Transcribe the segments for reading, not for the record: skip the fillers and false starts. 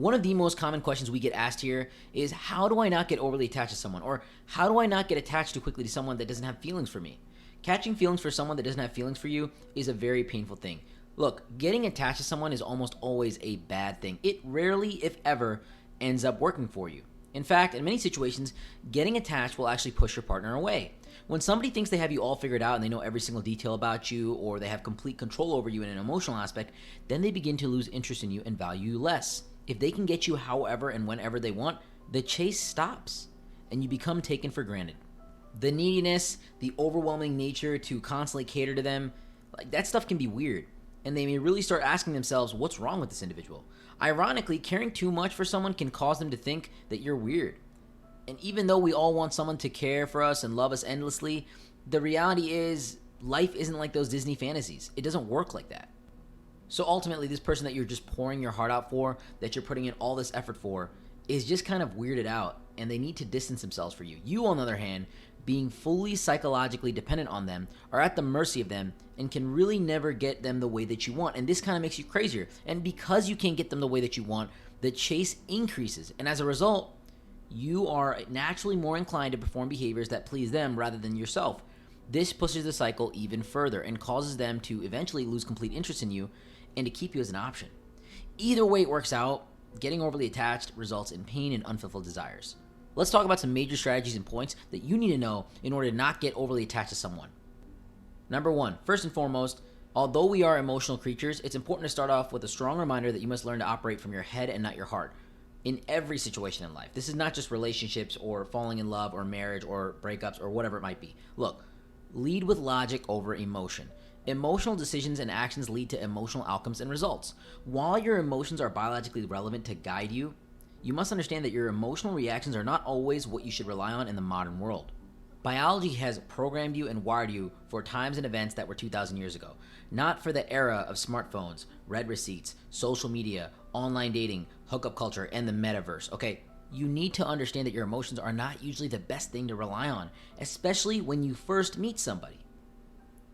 One of the most common questions we get asked here is, how do I not get overly attached to someone? Or how do I not get attached too quickly to someone that doesn't have feelings for me? Catching feelings for someone that doesn't have feelings for you is a very painful thing. Look, getting attached to someone is almost always a bad thing. It rarely, if ever, ends up working for you. In fact, in many situations, getting attached will actually push your partner away. When somebody thinks they have you all figured out and they know every single detail about you, or they have complete control over you in an emotional aspect, then they begin to lose interest in you and value you less. If they can get you however and whenever they want, the chase stops and you become taken for granted. The neediness, the overwhelming nature to constantly cater to them, like that stuff can be weird. And they may really start asking themselves, what's wrong with this individual? Ironically, caring too much for someone can cause them to think that you're weird. And even though we all want someone to care for us and love us endlessly, the reality is life isn't like those Disney fantasies. It doesn't work like that. So ultimately, this person that you're just pouring your heart out for, that you're putting in all this effort for, is just kind of weirded out, and they need to distance themselves for you. You, on the other hand, being fully psychologically dependent on them, are at the mercy of them, and can really never get them the way that you want. And this kind of makes you crazier. And because you can't get them the way that you want, the chase increases. And as a result, you are naturally more inclined to perform behaviors that please them rather than yourself. This pushes the cycle even further and causes them to eventually lose complete interest in you and to keep you as an option. Either way it works out, getting overly attached results in pain and unfulfilled desires. Let's talk about some major strategies and points that you need to know in order to not get overly attached to someone. Number one, first and foremost, although we are emotional creatures, it's important to start off with a strong reminder that you must learn to operate from your head and not your heart in every situation in life. This is not just relationships or falling in love or marriage or breakups or whatever it might be. Look, lead with logic over emotion. Emotional decisions and actions lead to emotional outcomes and results. While your emotions are biologically relevant to guide you, you must understand that your emotional reactions are not always what you should rely on in the modern world. Biology has programmed you and wired you for times and events that were 2,000 years ago, not for the era of smartphones, red receipts, social media, online dating, hookup culture, and the metaverse. Okay, you need to understand that your emotions are not usually the best thing to rely on, especially when you first meet somebody.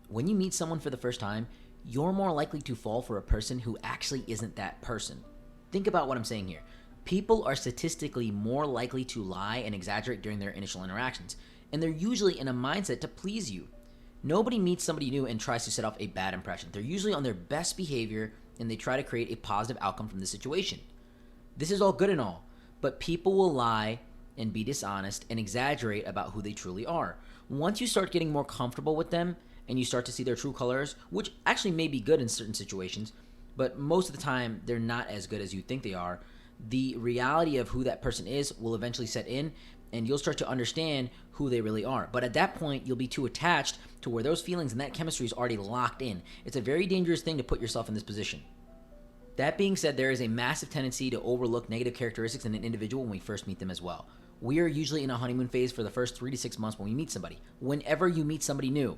When you meet someone for the first time, you're more likely to fall for a person who actually isn't that person. Think about what I'm saying here. People are statistically more likely to lie and exaggerate during their initial interactions, and they're usually in a mindset to please you. Nobody meets somebody new and tries to set off a bad impression. They're usually on their best behavior, and they try to create a positive outcome from the situation. This is all good and all, but people will lie and be dishonest and exaggerate about who they truly are. Once you start getting more comfortable with them, and you start to see their true colors, which actually may be good in certain situations, but most of the time they're not as good as you think they are, the reality of who that person is will eventually set in, and you'll start to understand who they really are. But at that point, you'll be too attached to where those feelings and that chemistry is already locked in. It's a very dangerous thing to put yourself in this position. That being said, there is a massive tendency to overlook negative characteristics in an individual when we first meet them as well. We are usually in a honeymoon phase for the first 3 to 6 months when we meet somebody. Whenever you meet somebody new,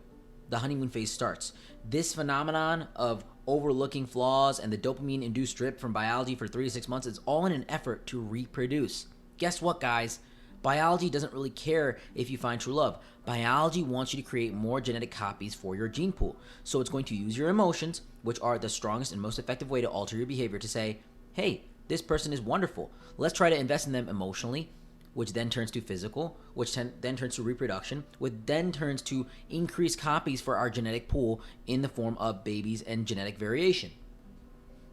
the honeymoon phase starts. This phenomenon of overlooking flaws and the dopamine-induced drip from biology for 3 to 6 months is all in an effort to reproduce. Guess what, guys? Biology doesn't really care if you find true love. Biology wants you to create more genetic copies for your gene pool. So it's going to use your emotions, which are the strongest and most effective way to alter your behavior, to say, hey, this person is wonderful. Let's try to invest in them emotionally, which then turns to physical, which then turns to reproduction, which then turns to increased copies for our genetic pool in the form of babies and genetic variation.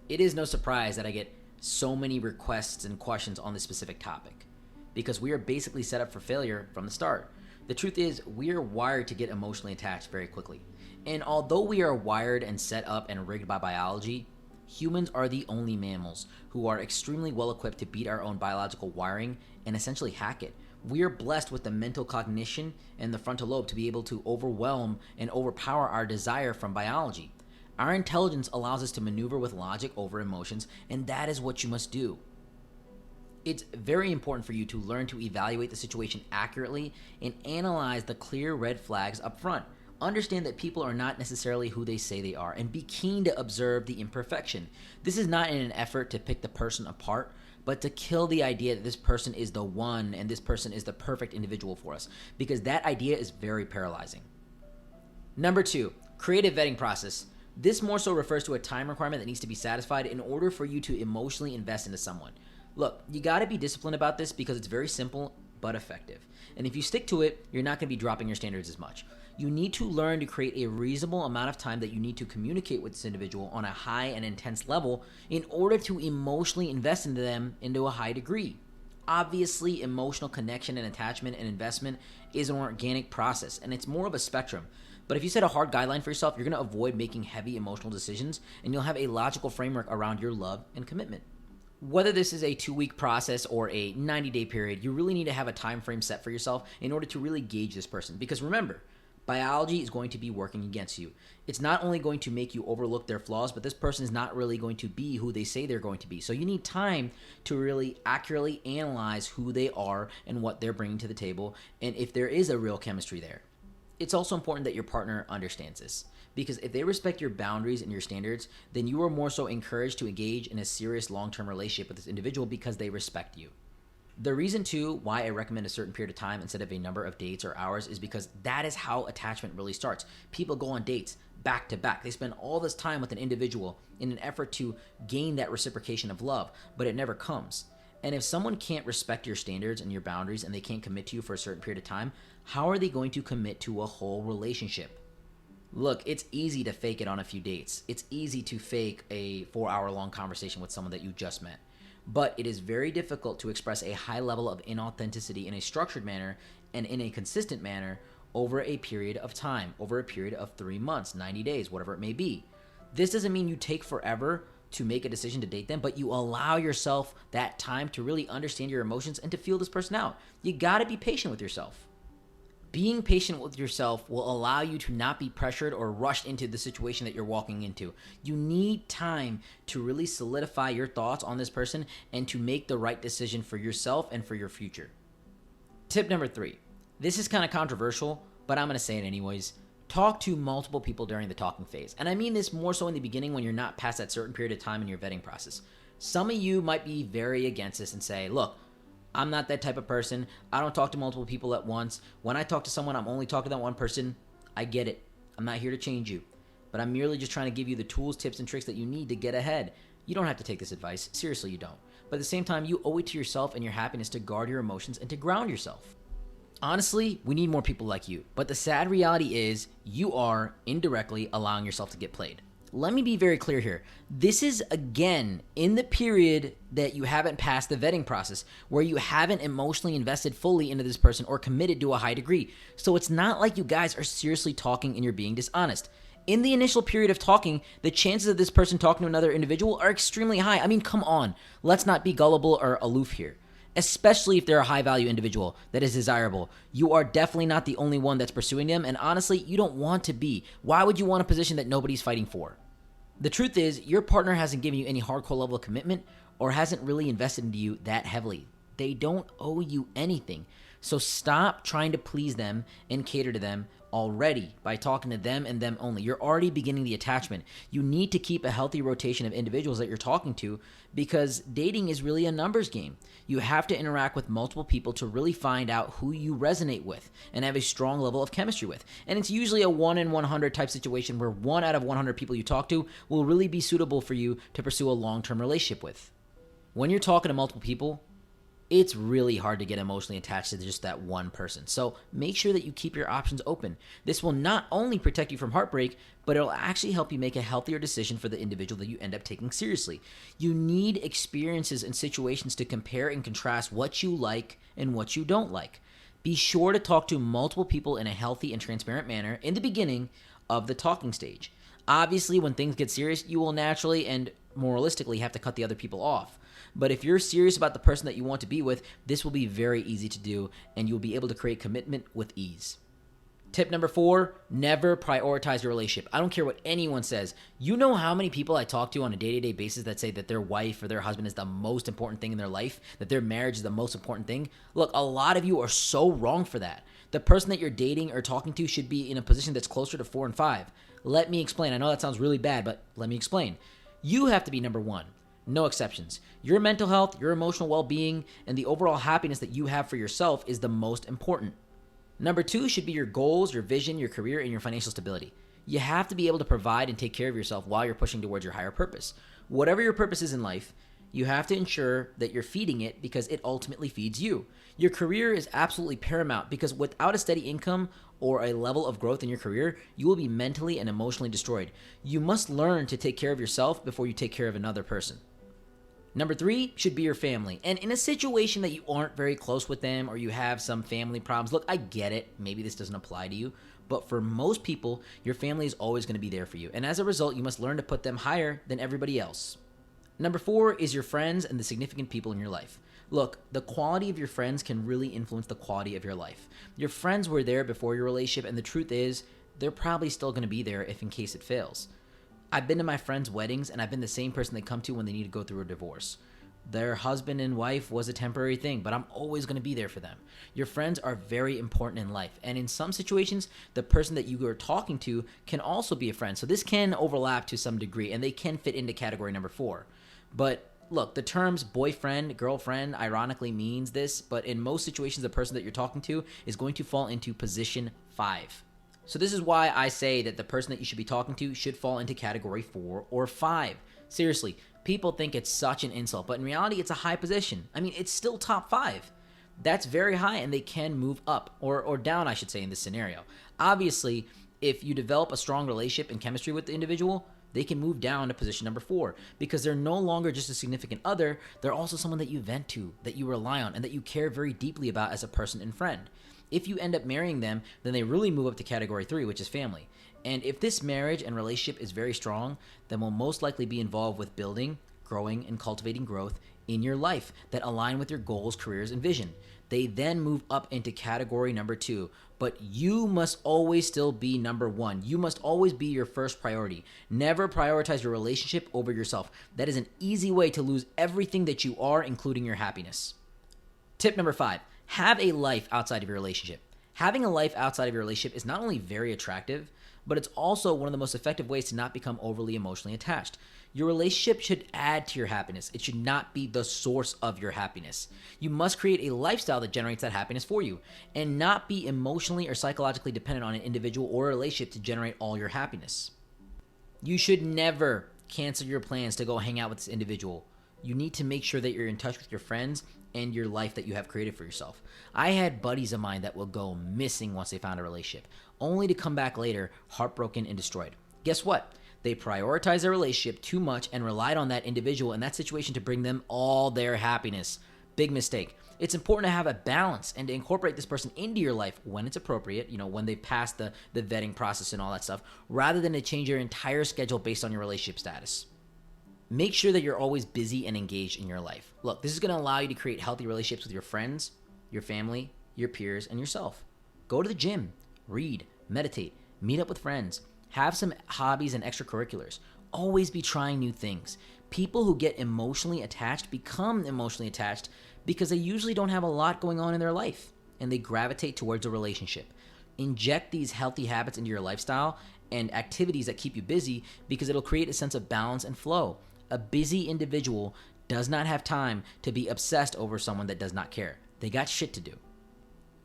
It is no surprise that I get so many requests and questions on this specific topic, because we are basically set up for failure from the start. The truth is, we are wired to get emotionally attached very quickly. And although we are wired and set up and rigged by biology, humans are the only mammals who are extremely well equipped to beat our own biological wiring and essentially hack it. We are blessed with the mental cognition and the frontal lobe to be able to overwhelm and overpower our desire from biology. Our intelligence allows us to maneuver with logic over emotions, and that is what you must do. It's very important for you to learn to evaluate the situation accurately and analyze the clear red flags up front. Understand that people are not necessarily who they say they are, and be keen to observe the imperfection. This is not in an effort to pick the person apart, but to kill the idea that this person is the one and this person is the perfect individual for us, because that idea is very paralyzing. Number 2, create a vetting process. This more so refers to a time requirement that needs to be satisfied in order for you to emotionally invest into someone. Look, you got to be disciplined about this because it's very simple but effective. And if you stick to it, you're not going to be dropping your standards as much. You need to learn to create a reasonable amount of time that you need to communicate with this individual on a high and intense level in order to emotionally invest into them into a high degree. Obviously, emotional connection and attachment and investment is an organic process, and it's more of a spectrum. But if you set a hard guideline for yourself, you're going to avoid making heavy emotional decisions, and you'll have a logical framework around your love and commitment. Whether this is a 2-week process or a 90-day period, you really need to have a time frame set for yourself in order to really gauge this person. Because remember, biology is going to be working against you. It's not only going to make you overlook their flaws, but this person is not really going to be who they say they're going to be. So you need time to really accurately analyze who they are and what they're bringing to the table, and if there is a real chemistry there. It's also important that your partner understands this, because if they respect your boundaries and your standards, then you are more so encouraged to engage in a serious long-term relationship with this individual because they respect you. The reason, too, why I recommend a certain period of time instead of a number of dates or hours is because that is how attachment really starts. People go on dates back to back. They spend all this time with an individual in an effort to gain that reciprocation of love, but it never comes. And if someone can't respect your standards and your boundaries and they can't commit to you for a certain period of time, how are they going to commit to a whole relationship? Look, it's easy to fake it on a few dates. It's easy to fake a 4-hour-long conversation with someone that you just met. But it is very difficult to express a high level of inauthenticity in a structured manner and in a consistent manner over a period of time, over a period of 3 months, 90 days, whatever it may be. This doesn't mean you take forever to make a decision to date them, but you allow yourself that time to really understand your emotions and to feel this person out. You got to be patient with yourself. Being patient with yourself will allow you to not be pressured or rushed into the situation that you're walking into. You need time to really solidify your thoughts on this person and to make the right decision for yourself and for your future. Tip number 3. This is kind of controversial, but I'm going to say it anyways. Talk to multiple people during the talking phase. And I mean this more so in the beginning when you're not past that certain period of time in your vetting process. Some of you might be very against this and say, look, I'm not that type of person. I don't talk to multiple people at once. When I talk to someone, I'm only talking to that one person. I get it. I'm not here to change you. But I'm merely just trying to give you the tools, tips, and tricks that you need to get ahead. You don't have to take this advice. Seriously, you don't. But at the same time, you owe it to yourself and your happiness to guard your emotions and to ground yourself. Honestly, we need more people like you. But the sad reality is you are indirectly allowing yourself to get played. Let me be very clear here. This is, again, in the period that you haven't passed the vetting process, where you haven't emotionally invested fully into this person or committed to a high degree. So it's not like you guys are seriously talking and you're being dishonest. In the initial period of talking, the chances of this person talking to another individual are extremely high. I mean, come on. Let's not be gullible or aloof here. Especially if they're a high-value individual that is desirable. You are definitely not the only one that's pursuing them, and honestly, you don't want to be. Why would you want a position that nobody's fighting for? The truth is, your partner hasn't given you any hardcore level of commitment or hasn't really invested into you that heavily. They don't owe you anything. So stop trying to please them and cater to them already by talking to them and them only. You're already beginning the attachment. You need to keep a healthy rotation of individuals that you're talking to because dating is really a numbers game. You have to interact with multiple people to really find out who you resonate with and have a strong level of chemistry with. And it's usually a 1 in 100 type situation where 1 out of 100 people you talk to will really be suitable for you to pursue a long-term relationship with. When you're talking to multiple people, it's really hard to get emotionally attached to just that one person. So make sure that you keep your options open. This will not only protect you from heartbreak, but it'll actually help you make a healthier decision for the individual that you end up taking seriously. You need experiences and situations to compare and contrast what you like and what you don't like. Be sure to talk to multiple people in a healthy and transparent manner in the beginning of the talking stage. Obviously, when things get serious, you will naturally and moralistically have to cut the other people off. But if you're serious about the person that you want to be with, this will be very easy to do, and you'll be able to create commitment with ease. Tip number 4, never prioritize your relationship. I don't care what anyone says. You know how many people I talk to on a day-to-day basis that say that their wife or their husband is the most important thing in their life, that their marriage is the most important thing? Look, a lot of you are so wrong for that. The person that you're dating or talking to should be in a position that's closer to 4 and 5. Let me explain. I know that sounds really bad, but let me explain. You have to be number 1. No exceptions. Your mental health, your emotional well-being, and the overall happiness that you have for yourself is the most important. Number 2 should be your goals, your vision, your career, and your financial stability. You have to be able to provide and take care of yourself while you're pushing towards your higher purpose. Whatever your purpose is in life, You have to ensure that you're feeding it because it ultimately feeds you. Your career is absolutely paramount because without a steady income or a level of growth in your career, you will be mentally and emotionally destroyed. You must learn to take care of yourself before you take care of another person. Number 3 should be your family. And in a situation that you aren't very close with them or you have some family problems, look, I get it. Maybe this doesn't apply to you. But for most people, your family is always going to be there for you. And as a result, you must learn to put them higher than everybody else. Number 4 is your friends and the significant people in your life. Look, the quality of your friends can really influence the quality of your life. Your friends were there before your relationship, and the truth is, they're probably still going to be there if in case it fails. I've been to my friends' weddings, and I've been the same person they come to when they need to go through a divorce. Their husband and wife was a temporary thing, but I'm always going to be there for them. Your friends are very important in life, and in some situations, the person that you are talking to can also be a friend. So this can overlap to some degree, and they can fit into category number 4. But look, the terms boyfriend, girlfriend ironically means this, but in most situations, the person that you're talking to is going to fall into position 5. So this is why I say that the person that you should be talking to should fall into category 4 or 5. Seriously, people think it's such an insult, but in reality, it's a high position. I mean, it's still top 5. That's very high, and they can move up, or down, I should say, in this scenario. Obviously, if you develop a strong relationship and chemistry with the individual, they can move down to position number 4 because they're no longer just a significant other. They're also someone that you vent to, that you rely on, and that you care very deeply about as a person and friend. If you end up marrying them, then they really move up to category 3, which is family. And if this marriage and relationship is very strong, then we'll most likely be involved with building, growing, and cultivating growth in your life that align with your goals, careers, and vision. They then move up into category number 2, but you must always still be number 1. You must always be your first priority. Never prioritize your relationship over yourself. That is an easy way to lose everything that you are, including your happiness. Tip number 5. Have a life outside of your relationship. Having a life outside of your relationship is not only very attractive, but it's also one of the most effective ways to not become overly emotionally attached. Your relationship should add to your happiness. It should not be the source of your happiness. You must create a lifestyle that generates that happiness for you and not be emotionally or psychologically dependent on an individual or a relationship to generate all your happiness. You should never cancel your plans to go hang out with this individual. You need to make sure that you're in touch with your friends and your life that you have created for yourself. I had buddies of mine that will go missing once they found a relationship, only to come back later heartbroken and destroyed. Guess what? They prioritized their relationship too much and relied on that individual in that situation to bring them all their happiness. Big mistake. It's important to have a balance and to incorporate this person into your life when it's appropriate, when they pass the vetting process and all that stuff, rather than to change your entire schedule based on your relationship status. Make sure that you're always busy and engaged in your life. Look, this is going to allow you to create healthy relationships with your friends, your family, your peers, and yourself. Go to the gym, read, meditate, meet up with friends, have some hobbies and extracurriculars. Always be trying new things. People who get emotionally attached become emotionally attached because they usually don't have a lot going on in their life, and they gravitate towards a relationship. Inject these healthy habits into your lifestyle and activities that keep you busy because it'll create a sense of balance and flow. A busy individual does not have time to be obsessed over someone that does not care. They got shit to do.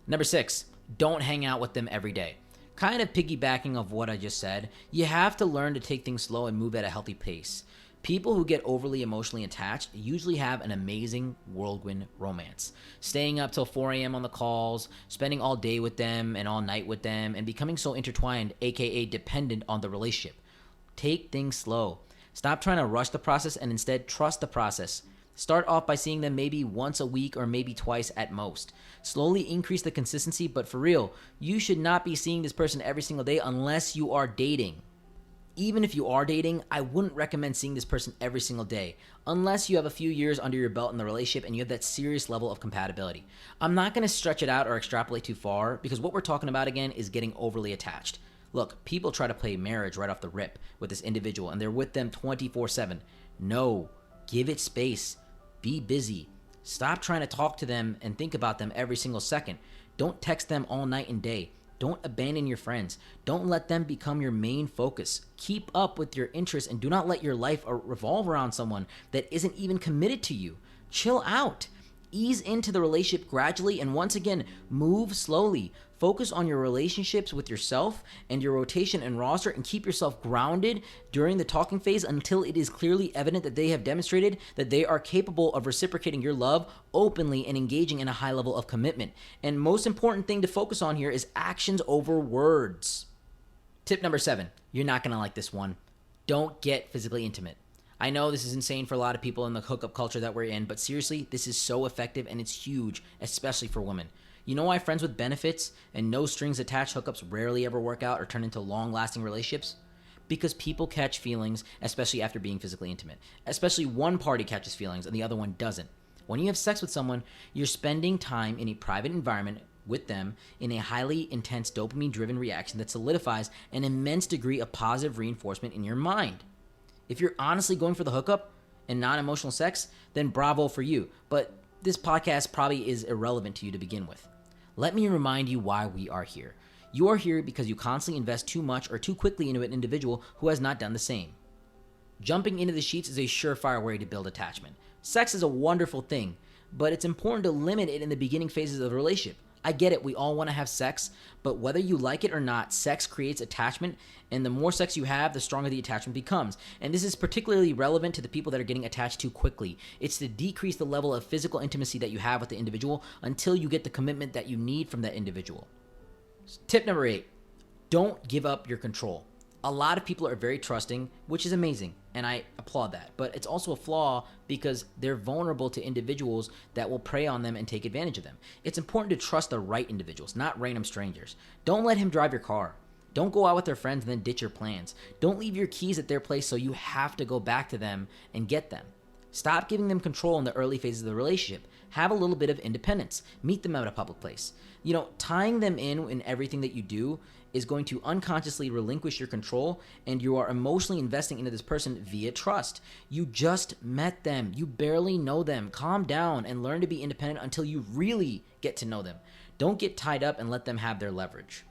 Number 6, don't hang out with them every day. Kind of piggybacking off what I just said, you have to learn to take things slow and move at a healthy pace. People who get overly emotionally attached usually have an amazing whirlwind romance. Staying up till 4 a.m. on the calls, spending all day with them and all night with them, and becoming so intertwined, aka dependent on the relationship. Take things slow. Stop trying to rush the process and instead trust the process. Start off by seeing them maybe once a week or maybe twice at most. Slowly increase the consistency, but for real, you should not be seeing this person every single day unless you are dating. Even if you are dating, I wouldn't recommend seeing this person every single day unless you have a few years under your belt in the relationship and you have that serious level of compatibility. I'm not going to stretch it out or extrapolate too far because what we're talking about again is getting overly attached. Look, people try to play marriage right off the rip with this individual and they're with them 24/7. No, give it space. Be busy. Stop trying to talk to them and think about them every single second. Don't text them all night and day. Don't abandon your friends. Don't let them become your main focus. Keep up with your interests and do not let your life revolve around someone that isn't even committed to you. Chill out. Ease into the relationship gradually, and once again, move slowly. Focus on your relationships with yourself and your rotation and roster, and keep yourself grounded during the talking phase until it is clearly evident that they have demonstrated that they are capable of reciprocating your love openly and engaging in a high level of commitment. And most important thing to focus on here is actions over words. Tip number 7. You're not going to like this one. Don't get physically intimate. I know this is insane for a lot of people in the hookup culture that we're in, but seriously, this is so effective and it's huge, especially for women. You know why friends with benefits and no strings attached hookups rarely ever work out or turn into long-lasting relationships? Because people catch feelings, especially after being physically intimate. Especially one party catches feelings and the other one doesn't. When you have sex with someone, you're spending time in a private environment with them in a highly intense dopamine-driven reaction that solidifies an immense degree of positive reinforcement in your mind. If you're honestly going for the hookup and non-emotional sex, then bravo for you. But this podcast probably is irrelevant to you to begin with. Let me remind you why we are here. You are here because you constantly invest too much or too quickly into an individual who has not done the same. Jumping into the sheets is a surefire way to build attachment. Sex is a wonderful thing, but it's important to limit it in the beginning phases of the relationship. I get it, we all want to have sex, but whether you like it or not, sex creates attachment, and the more sex you have, the stronger the attachment becomes. And this is particularly relevant to the people that are getting attached too quickly. It's to decrease the level of physical intimacy that you have with the individual until you get the commitment that you need from that individual. Tip number 8, don't give up your control. A lot of people are very trusting, which is amazing, and I applaud that. But it's also a flaw because they're vulnerable to individuals that will prey on them and take advantage of them. It's important to trust the right individuals, not random strangers. Don't let him drive your car. Don't go out with their friends and then ditch your plans. Don't leave your keys at their place so you have to go back to them and get them. Stop giving them control in the early phases of the relationship. Have a little bit of independence. Meet them at a public place. Tying them in everything that you do is going to unconsciously relinquish your control, and you are emotionally investing into this person via trust. You just met them. You barely know them. Calm down and learn to be independent until you really get to know them. Don't get tied up and let them have their leverage.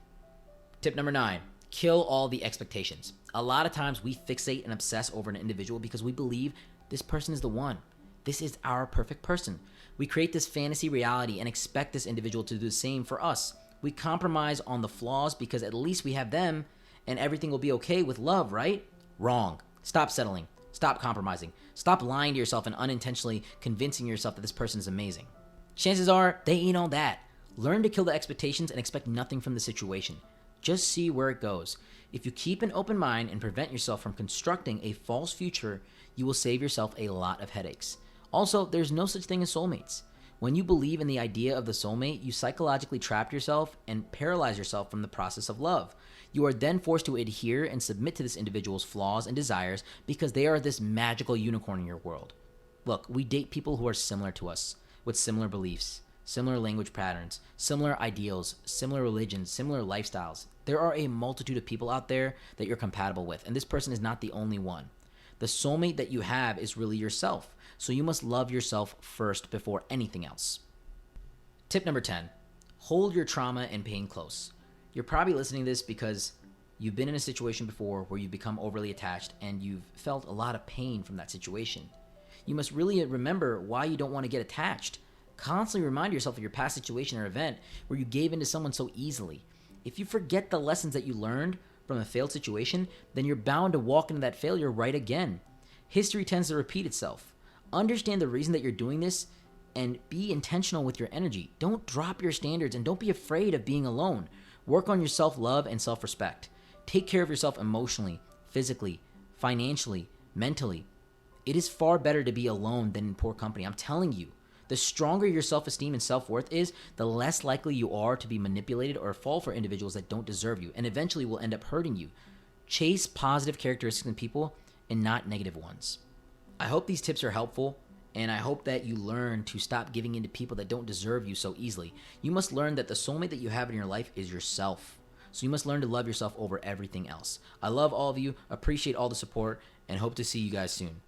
Tip number 9, kill all the expectations. A lot of times we fixate and obsess over an individual because we believe this person is the one. This is our perfect person. We create this fantasy reality and expect this individual to do the same for us. We compromise on the flaws because at least we have them and everything will be okay with love, right? Wrong. Stop settling. Stop compromising. Stop lying to yourself and unintentionally convincing yourself that this person is amazing. Chances are they ain't all that. Learn to kill the expectations and expect nothing from the situation. Just see where it goes. If you keep an open mind and prevent yourself from constructing a false future, you will save yourself a lot of headaches. Also, there's no such thing as soulmates. When you believe in the idea of the soulmate, you psychologically trap yourself and paralyze yourself from the process of love. You are then forced to adhere and submit to this individual's flaws and desires because they are this magical unicorn in your world. Look, we date people who are similar to us, with similar beliefs, similar language patterns, similar ideals, similar religions, similar lifestyles. There are a multitude of people out there that you're compatible with, and this person is not the only one. The soulmate that you have is really yourself, so you must love yourself first before anything else. Tip number 10, hold your trauma and pain close. You're probably listening to this because you've been in a situation before where you've become overly attached and you've felt a lot of pain from that situation. You must really remember why you don't want to get attached. Constantly remind yourself of your past situation or event where you gave in to someone so easily. If you forget the lessons that you learned from a failed situation, then you're bound to walk into that failure right again. History tends to repeat itself. Understand the reason that you're doing this and be intentional with your energy. Don't drop your standards and don't be afraid of being alone. Work on your self-love and self-respect. Take care of yourself emotionally, physically, financially, mentally. It is far better to be alone than in poor company. I'm telling you. The stronger your self-esteem and self-worth is, the less likely you are to be manipulated or fall for individuals that don't deserve you and eventually will end up hurting you. Chase positive characteristics in people and not negative ones. I hope these tips are helpful, and I hope that you learn to stop giving in to people that don't deserve you so easily. You must learn that the soulmate that you have in your life is yourself. So you must learn to love yourself over everything else. I love all of you, appreciate all the support, and hope to see you guys soon.